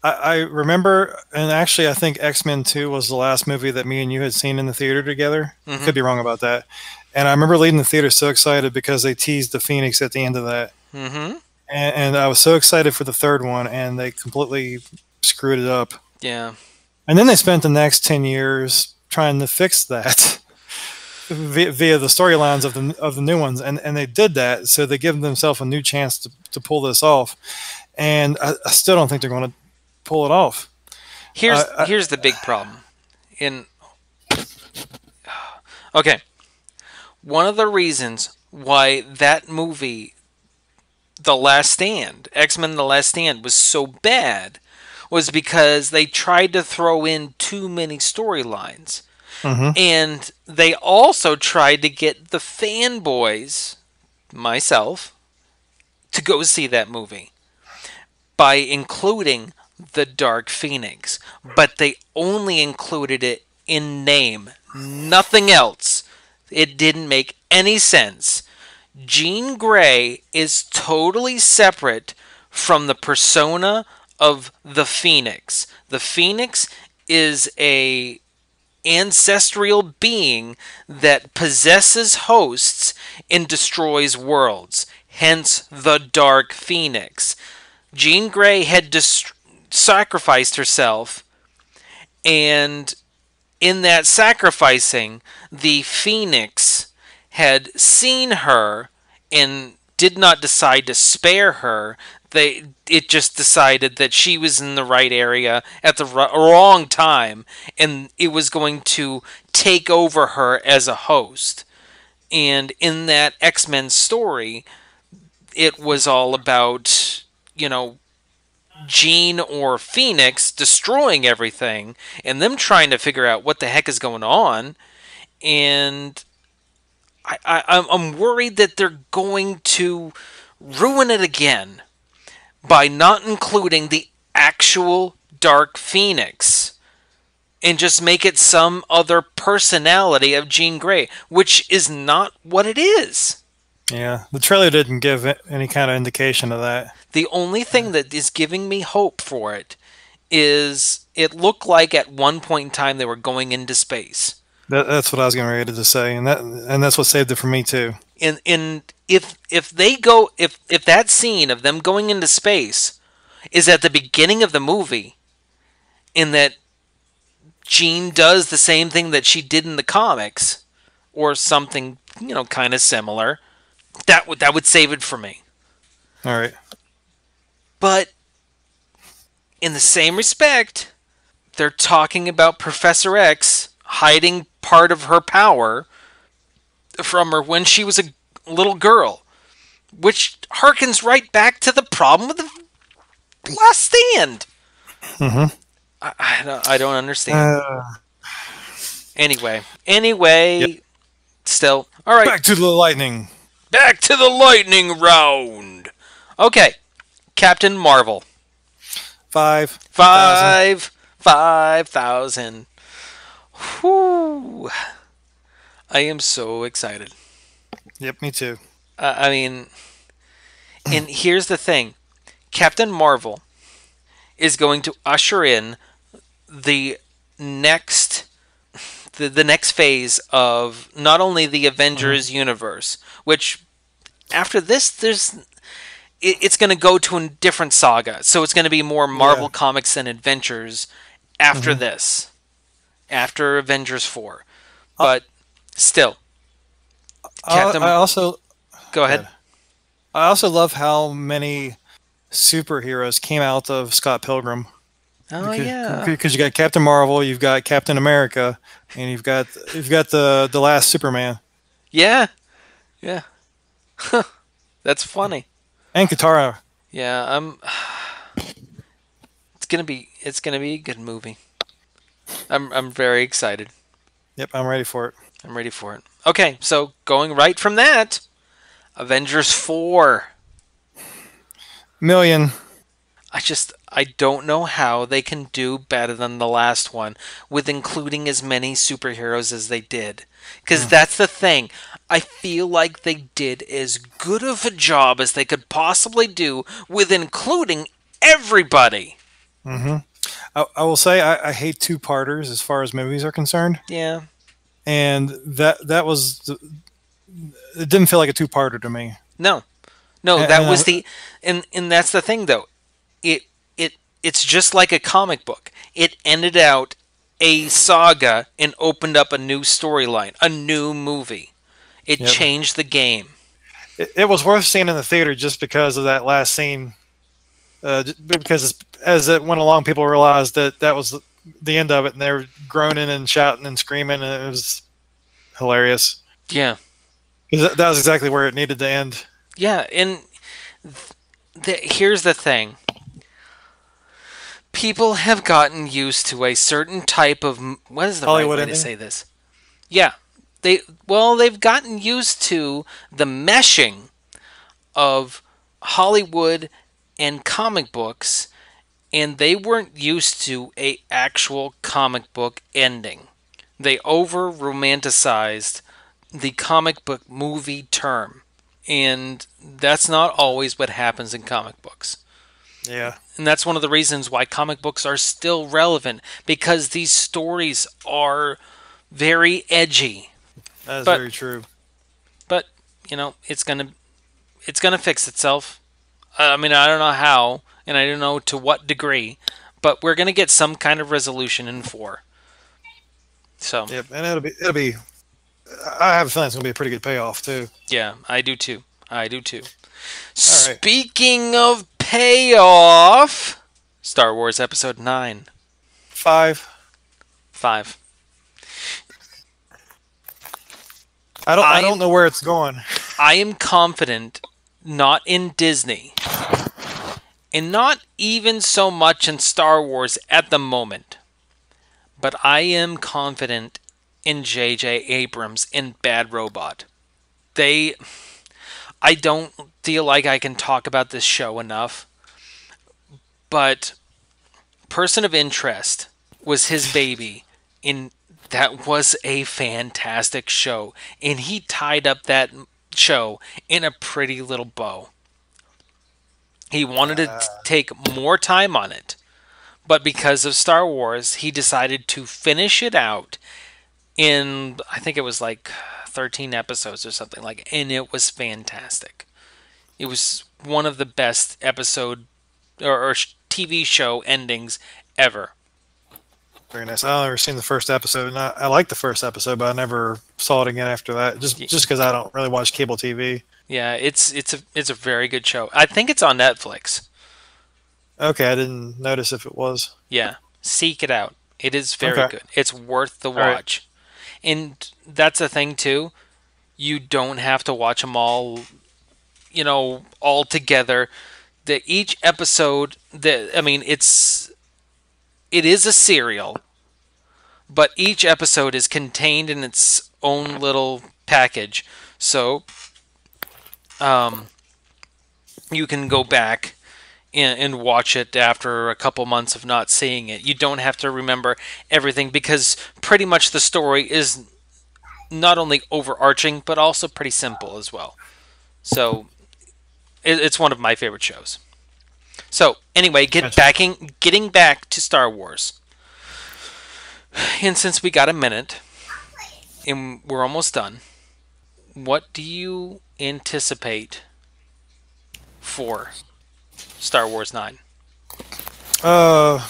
Speaker 2: I remember, and actually, I think X-Men 2 was the last movie that me and you had seen in the theater together.
Speaker 1: Mhm.
Speaker 2: Could be wrong about that. And I remember leaving the theater so excited because they teased the Phoenix at the end of that.
Speaker 1: Mhm.
Speaker 2: And I was so excited for the third one, and they completely screwed it up.
Speaker 1: Yeah.
Speaker 2: And then they spent the next 10 years trying to fix that via the storylines of the new ones. And they did that, so they give themselves a new chance to pull this off. And I still don't think they're going to pull it off.
Speaker 1: Here's the big problem. Okay. One of the reasons why that movie, The Last Stand, X-Men The Last Stand, was so bad was because they tried to throw in too many storylines.
Speaker 2: Mm-hmm.
Speaker 1: And they also tried to get the fanboys, myself, to go see that movie by including the Dark Phoenix. But they only included it in name, nothing else. It didn't make any sense. Jean Grey is totally separate from the persona of the Phoenix. The Phoenix is a ancestral being that possesses hosts and destroys worlds, hence the Dark Phoenix. Jean Grey had sacrificed herself, and in that sacrificing, the Phoenix had seen her and did not decide to spare her. It just decided that she was in the right area at the wrong time, and it was going to take over her as a host. And in that X-Men story, it was all about, Jean or Phoenix destroying everything and them trying to figure out what the heck is going on. And I'm worried that they're going to ruin it again by not including the actual Dark Phoenix and just make it some other personality of Jean Grey, which is not what it is.
Speaker 2: Yeah, the trailer didn't give any kind of indication of that.
Speaker 1: The only thing that is giving me hope for it is it looked like at one point in time they were going into space.
Speaker 2: That's what I was getting ready to say, and that's what saved it for me too.
Speaker 1: And if they go if that scene of them going into space is at the beginning of the movie, in that Jean does the same thing that she did in the comics, or something kind of similar, That would save it for me.
Speaker 2: All right.
Speaker 1: But in the same respect, they're talking about Professor X hiding part of her power from her when she was a little girl, which harkens right back to the problem with the Last Stand.
Speaker 2: Mm-hmm.
Speaker 1: I don't understand. Anyway,
Speaker 2: Yep.
Speaker 1: still. All right,
Speaker 2: Back to the lightning.
Speaker 1: back to the lightning round. Okay, Captain Marvel.
Speaker 2: 5,000.
Speaker 1: 5,000. Whoo. I am so excited.
Speaker 2: Yep, me too.
Speaker 1: I mean, and here's the thing. Captain Marvel is going to usher in the next the next phase of not only the Avengers universe, which after this it's going to go to a different saga. So it's going to be more Marvel
Speaker 2: Yeah.
Speaker 1: Comics and Adventures after this, after Avengers 4. But still, Captain,
Speaker 2: I also
Speaker 1: go ahead.
Speaker 2: I also love how many superheroes came out of Scott Pilgrim.
Speaker 1: Oh yeah.
Speaker 2: Because you got Captain Marvel, you've got Captain America, and you've got the last Superman
Speaker 1: Yeah. Yeah. That's funny.
Speaker 2: and Katara.
Speaker 1: Yeah, it's gonna be a good movie. I'm very excited.
Speaker 2: Yep, I'm ready for it.
Speaker 1: I'm ready for it. Okay, so going right from that, Avengers 4.
Speaker 2: Million.
Speaker 1: I don't know how they can do better than the last one with including as many superheroes as they did. Because that's the thing. I feel like they did as good of a job as they could possibly do with including everybody.
Speaker 2: Mm-hmm. I will say I hate two-parters as far as movies are concerned,
Speaker 1: Yeah.
Speaker 2: and that was it didn't feel like a two-parter to me.
Speaker 1: No.
Speaker 2: And,
Speaker 1: That
Speaker 2: and
Speaker 1: was the and that's the thing though. It it's just like a comic book. It ended out a saga and opened up a new storyline, a new movie. It
Speaker 2: Yep.
Speaker 1: changed the game.
Speaker 2: It was worth seeing in the theater just because of that last scene. Because as it went along, people realized that was the end of it, and they were groaning and shouting and screaming, and it was hilarious.
Speaker 1: Yeah.
Speaker 2: 'Cause that was exactly where it needed to end.
Speaker 1: Yeah, and here's the thing. People have gotten used to a certain type of what is the
Speaker 2: Hollywood
Speaker 1: right way to
Speaker 2: ending?
Speaker 1: say this? Yeah. They've gotten used to the meshing of Hollywood and comic books, and they weren't used to a actual comic book ending. They over romanticized the comic book movie term, and that's not always what happens in comic books.
Speaker 2: Yeah,
Speaker 1: And that's one of the reasons why comic books are still relevant, because these stories are very edgy.
Speaker 2: that is
Speaker 1: But
Speaker 2: very true.
Speaker 1: but it's gonna fix itself. I mean, I don't know how, and I don't know to what degree, but we're gonna get some kind of resolution in 4. So
Speaker 2: Yep, and it'll be. I have a feeling it's gonna be a pretty good payoff too.
Speaker 1: yeah, I do too. I do too.
Speaker 2: All right.
Speaker 1: Speaking of payoff, Star Wars Episode 9.
Speaker 2: 5.
Speaker 1: 5.
Speaker 2: I don't know where it's going.
Speaker 1: I am confident not in Disney, and not even so much in Star Wars at the moment, but I am confident in J.J. Abrams in Bad Robot. I don't feel like I can talk about this show enough, but Person of Interest was his baby, in that was a fantastic show, and he tied up that show in a pretty little bow. He wanted to take more time on it, but because of Star Wars, he decided to finish it out in, I think it was like 13 episodes or something like, and it was fantastic. It was one of the best episode or TV show endings ever.
Speaker 2: Very nice. I've never seen the first episode, and I liked the first episode, but I never saw it again after that. Just because I don't really watch cable TV.
Speaker 1: Yeah, it's a very good show. I think it's on Netflix.
Speaker 2: Okay, I didn't notice if it was.
Speaker 1: Yeah, seek it out. It is very
Speaker 2: Okay,
Speaker 1: good. It's worth the
Speaker 2: all right.
Speaker 1: watch. And that's a thing too. You don't have to watch them all, all together. That each episode, it is a serial, but each episode is contained in its own little package. So, um, you can go back and watch it after a couple months of not seeing it. You don't have to remember everything because pretty much the story is not only overarching but also pretty simple as well. So it's one of my favorite shows. So anyway,
Speaker 2: Gotcha.
Speaker 1: getting back to Star Wars, and since we got a minute and we're almost done, what do you anticipate for Star Wars 9?
Speaker 2: Uh,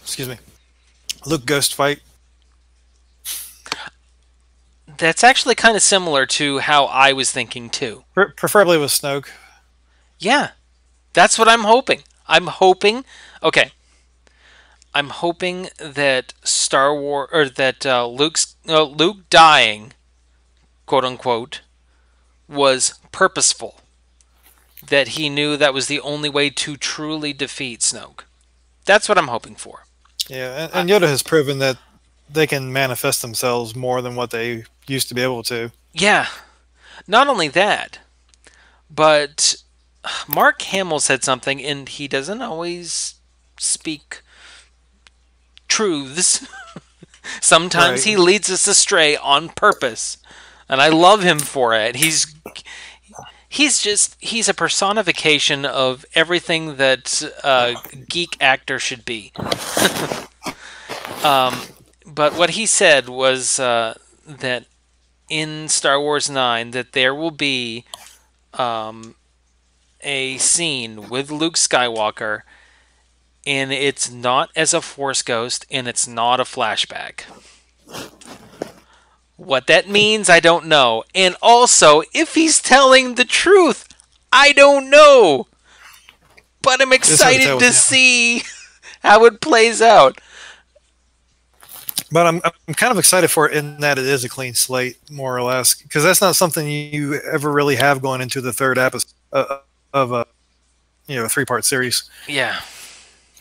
Speaker 2: excuse me. Luke ghost fight.
Speaker 1: That's actually kind of similar to how I was thinking too.
Speaker 2: Preferably with Snoke.
Speaker 1: Yeah, that's what I'm hoping. Okay, I'm hoping that Star Wars or that Luke dying, quote unquote, was purposeful. That he knew that was the only way to truly defeat Snoke. That's what I'm hoping for.
Speaker 2: Yeah,
Speaker 1: I,
Speaker 2: and Yoda has proven that they can manifest themselves more than what they used to be able to.
Speaker 1: yeah, not only that, but Mark Hamill said something, and he doesn't always speak truths. Sometimes
Speaker 2: Right.
Speaker 1: he leads us astray on purpose, and I love him for it. He's a personification of everything that a geek actor should be. But what he said was that in Star Wars 9 that there will be a scene with Luke Skywalker, and it's not as a Force ghost, and it's not a flashback. What that means, I don't know. And also, if he's telling the truth, I don't know. But I'm
Speaker 2: It's hard to tell
Speaker 1: excited
Speaker 2: with
Speaker 1: to
Speaker 2: him.
Speaker 1: see how it plays out.
Speaker 2: But I'm kind of excited for it in that it is a clean slate, more or less, because that's not something you ever really have going into the third episode of a 3-part series.
Speaker 1: Yeah.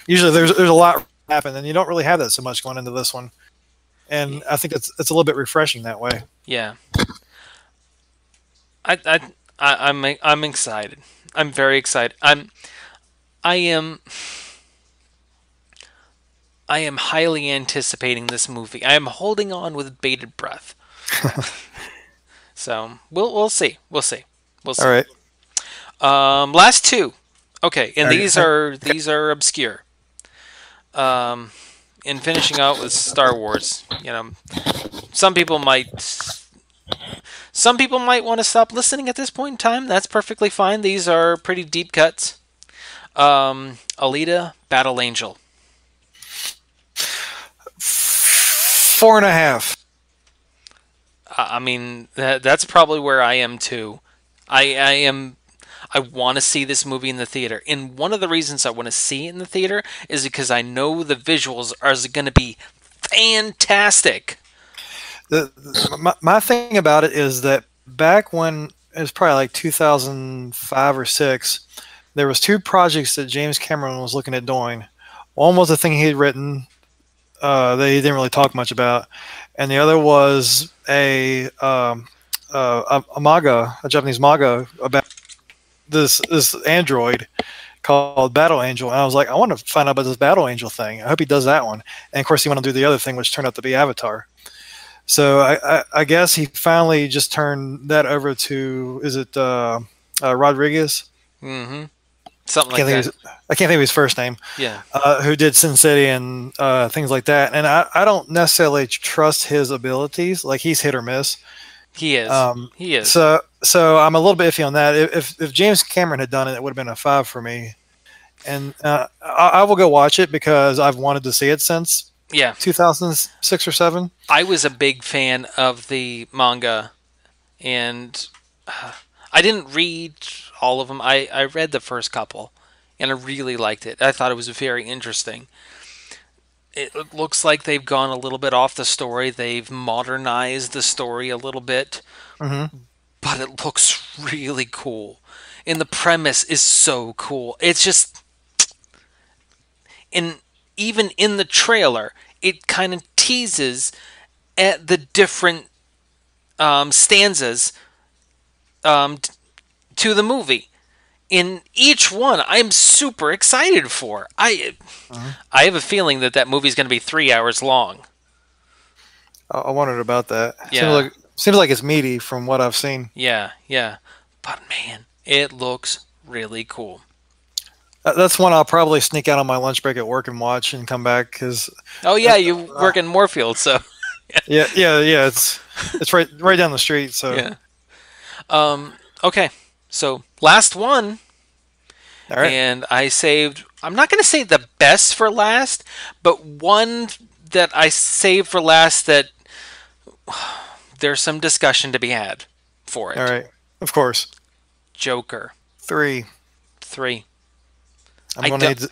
Speaker 2: Usually there's a lot happen, and you don't really have that so much going into this one. And I think it's a little bit refreshing that way.
Speaker 1: Yeah. I'm excited. I'm very excited. I am I am highly anticipating this movie. I am holding on with bated breath. So we'll see. We'll see. We'll
Speaker 2: All
Speaker 1: see.
Speaker 2: right.
Speaker 1: Last two. Okay, and
Speaker 2: Okay.
Speaker 1: these are obscure. In finishing out with Star Wars, some people might want to stop listening at this point in time. That's perfectly fine. These are pretty deep cuts. Alita, Battle Angel.
Speaker 2: 4.5.
Speaker 1: I mean, that's probably where I am too. I want to see this movie in the theater. And one of the reasons I want to see it in the theater is because I know the visuals are going to be fantastic.
Speaker 2: My thing about it is that back when it was probably like 2005 or 6, there was 2 projects that James Cameron was looking at doing. One was a thing he had written that he didn't really talk much about, and the other was a manga, a Japanese manga about this android called Battle Angel. And I was like, I want to find out about this Battle Angel thing. I hope he does that one. And of course, he went to do the other thing, which turned out to be Avatar. So I guess he finally just turned that over to, is it Rodriguez?
Speaker 1: Mm-hmm. Something like that.
Speaker 2: I can't think of his first name.
Speaker 1: Yeah.
Speaker 2: Who did Sin City and things like that. And I don't necessarily trust his abilities. Like, he's hit or miss.
Speaker 1: He is. He is.
Speaker 2: So I'm a little bit iffy on that. If James Cameron had done it, it would have been a 5 for me. And I will go watch it because I've wanted to see it since 2006 or 7.
Speaker 1: I was a big fan of the manga, and I didn't read all of them. I read the first couple, and I really liked it. I thought it was very interesting. It looks like they've gone a little bit off the story. They've modernized the story a little bit,
Speaker 2: Hmm.
Speaker 1: but it looks really cool. And the premise is so cool. It's just in even in the trailer, it kind of teases at the different stanzas t- to the movie. In each one, I'm super excited for. I have a feeling that that movie's going to be 3 hours long.
Speaker 2: I wondered about that.
Speaker 1: Yeah,
Speaker 2: Seems like it's meaty from what I've seen.
Speaker 1: yeah, yeah. But man, it looks really cool.
Speaker 2: That's one I'll probably sneak out on my lunch break at work and watch and come back because
Speaker 1: Oh yeah, you work in Moorfield, so
Speaker 2: yeah. It's right down the street. So
Speaker 1: yeah. Okay, so last one,
Speaker 2: all right,
Speaker 1: and I saved. I'm not going to say the best for last, but one that I saved for last that there's some discussion to be had for
Speaker 2: all
Speaker 1: it.
Speaker 2: right. Of course,
Speaker 1: Joker
Speaker 2: 3.
Speaker 1: 3.
Speaker 2: I'm
Speaker 1: I
Speaker 2: gonna
Speaker 1: don't.
Speaker 2: need.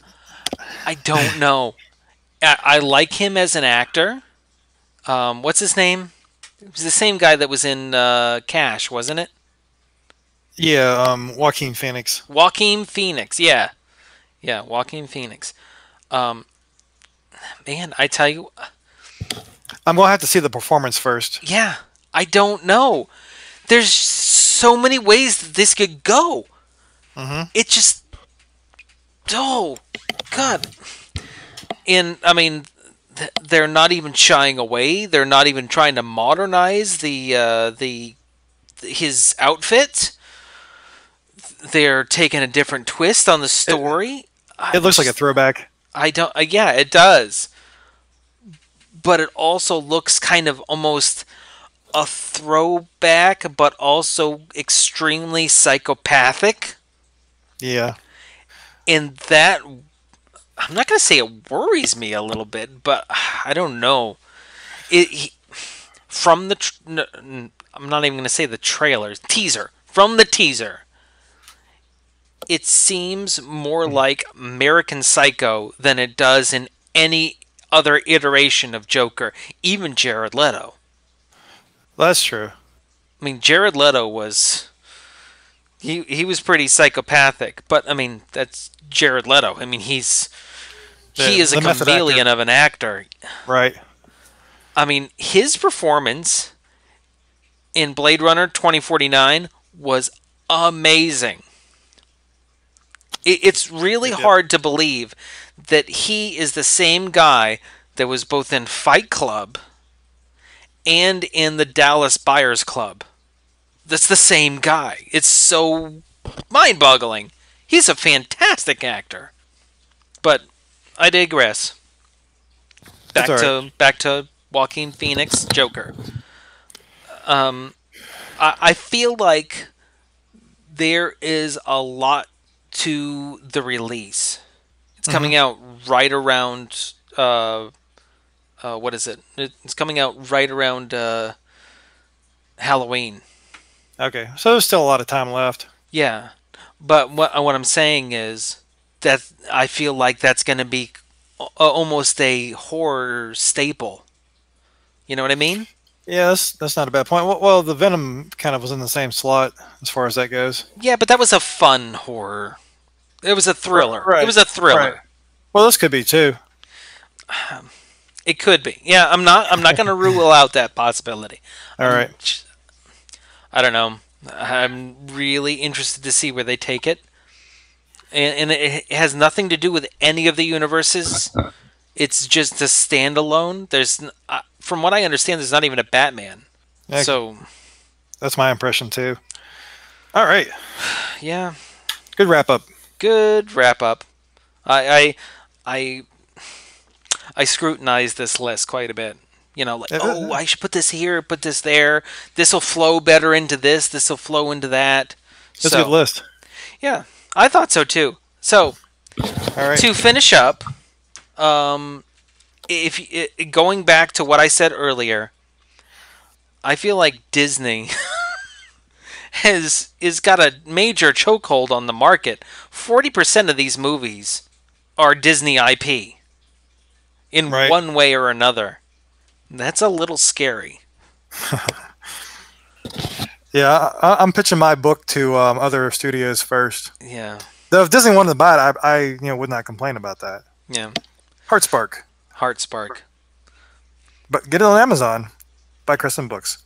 Speaker 1: I don't know. I like him as an actor. What's his name? It was the same guy that was in Cash, wasn't it?
Speaker 2: Yeah, Joaquin Phoenix.
Speaker 1: Joaquin Phoenix. Yeah, yeah, Joaquin Phoenix. Um, man, I tell you,
Speaker 2: I'm gonna have to see the performance first.
Speaker 1: yeah, I don't know. There's so many ways that this could go.
Speaker 2: Hmm.
Speaker 1: It just, oh, God. And I mean, they're not even shying away. They're not even trying to modernize the his outfit. They're taking a different twist on the
Speaker 2: It,
Speaker 1: story.
Speaker 2: it
Speaker 1: I'm
Speaker 2: looks like a
Speaker 1: just,
Speaker 2: throwback.
Speaker 1: I don't. Yeah, it does. But it also looks kind of almost a throwback, but also extremely psychopathic.
Speaker 2: Yeah,
Speaker 1: And that, I'm not going to say it worries me a little bit, but I don't know. From the, I'm not even going to say the trailers, teaser. From the teaser, it seems more like American Psycho than it does in any other iteration of Joker, even Jared Leto.
Speaker 2: that's true.
Speaker 1: I mean, Jared Leto was he was pretty psychopathic, but I mean that's Jared Leto. I mean he is a
Speaker 2: The method actor,
Speaker 1: chameleon of an actor.
Speaker 2: right?
Speaker 1: I mean his performance in Blade Runner 2049 was amazing. It's really
Speaker 2: Yep.
Speaker 1: hard to believe that he is the same guy that was both in Fight Club and in the Dallas Buyers Club. That's the same guy. It's so mind-boggling. He's a fantastic actor. But I digress.
Speaker 2: That's
Speaker 1: Back
Speaker 2: all right.
Speaker 1: to back to Joaquin Phoenix Joker. I feel like there is a lot to the release. It's coming
Speaker 2: Hmm.
Speaker 1: out right around what is it? It's coming out right around Halloween.
Speaker 2: Okay, so there's still a lot of time left.
Speaker 1: Yeah, but what I'm saying is that I feel like that's going to be almost a horror staple. You know what I mean?
Speaker 2: Yeah, that's not a bad point. Well, the Venom kind of was in the same slot as far as that goes.
Speaker 1: Yeah, but that was a fun horror. It was a thriller. It
Speaker 2: Right,
Speaker 1: was a
Speaker 2: right.
Speaker 1: thriller.
Speaker 2: Well, this could be too.
Speaker 1: It could be. Yeah, I'm not going to rule out that possibility.
Speaker 2: All right.
Speaker 1: I don't know. I'm really interested to see where they take it. And it has nothing to do with any of the universes. It's just a standalone. From what I understand, there's not even a Batman.
Speaker 2: Yeah,
Speaker 1: So,
Speaker 2: that's my impression too. All right.
Speaker 1: yeah,
Speaker 2: Good wrap up.
Speaker 1: good wrap up. I I I scrutinized this list quite a bit. You know, like, oh, I should put this here, put this there. This will flow better into this. This will flow into that.
Speaker 2: It's a good
Speaker 1: So,
Speaker 2: list.
Speaker 1: yeah, I thought so too. So,
Speaker 2: All right.
Speaker 1: to finish up, if going back to what I said earlier, I feel like Disney has is got a major chokehold on the market. 40% of these movies are Disney IP in
Speaker 2: Right.
Speaker 1: one way or another. That's a little scary.
Speaker 2: Yeah, I'm pitching my book to other studios first.
Speaker 1: Yeah.
Speaker 2: Though if Disney wanted to buy it, I would not complain about that.
Speaker 1: Yeah.
Speaker 2: Heartspark,
Speaker 1: Heartspark.
Speaker 2: but get it on Amazon. Buy Kristen books.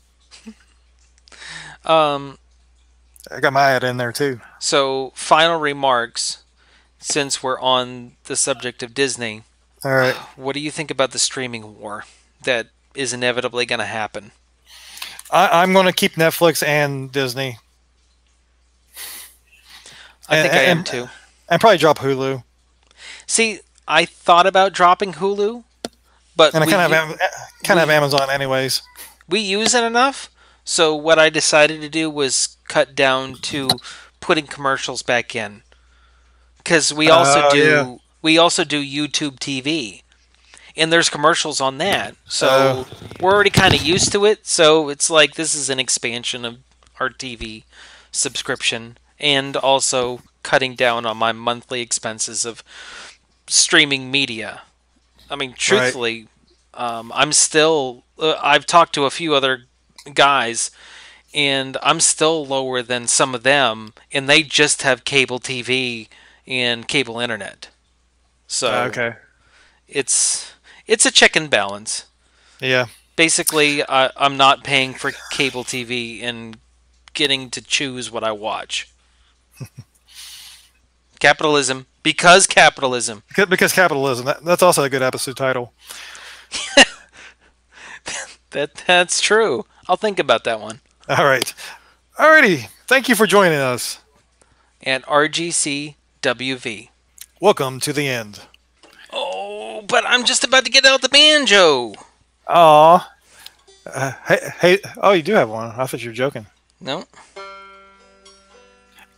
Speaker 1: Um,
Speaker 2: I got my ad in there too.
Speaker 1: so, final remarks, since we're on the subject of Disney.
Speaker 2: All right.
Speaker 1: What do you think about the streaming war that is inevitably going to happen?
Speaker 2: I'm going to keep Netflix and Disney.
Speaker 1: I think I am too.
Speaker 2: And probably drop Hulu.
Speaker 1: See, I thought about dropping Hulu, but
Speaker 2: And I kind of have Amazon anyways.
Speaker 1: we use it enough. So what I decided to do was cut down to putting commercials back in, because we also do YouTube TV, and there's commercials on that. So we're already kind of used to it. So it's like this is an expansion of our TV subscription, and also cutting down on my monthly expenses of streaming media. I mean, truthfully, I'm still. I've talked to a few other guys, and I'm still lower than some of them, and they just have cable TV and cable internet. So
Speaker 2: Okay.
Speaker 1: it's a check and balance.
Speaker 2: Yeah.
Speaker 1: Basically, I'm not paying for cable TV and getting to choose what I watch. Capitalism, because capitalism.
Speaker 2: Because capitalism. That's also a good episode title.
Speaker 1: That's true. I'll think about that one.
Speaker 2: All right. Alrighty. Thank you for joining us.
Speaker 1: And RGCWV.
Speaker 2: Welcome to the end.
Speaker 1: Oh, but I'm just about to get out the banjo.
Speaker 2: Aw. Hey. Oh, you do have one. I thought you were joking.
Speaker 1: No.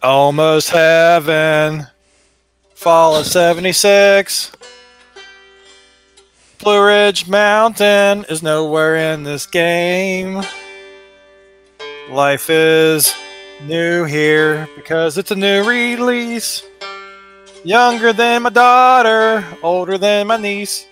Speaker 2: Almost heaven. Fall of 76. Blue Ridge Mountain is nowhere in this game. Life is new here because it's a new release. Younger than my daughter, older than my niece.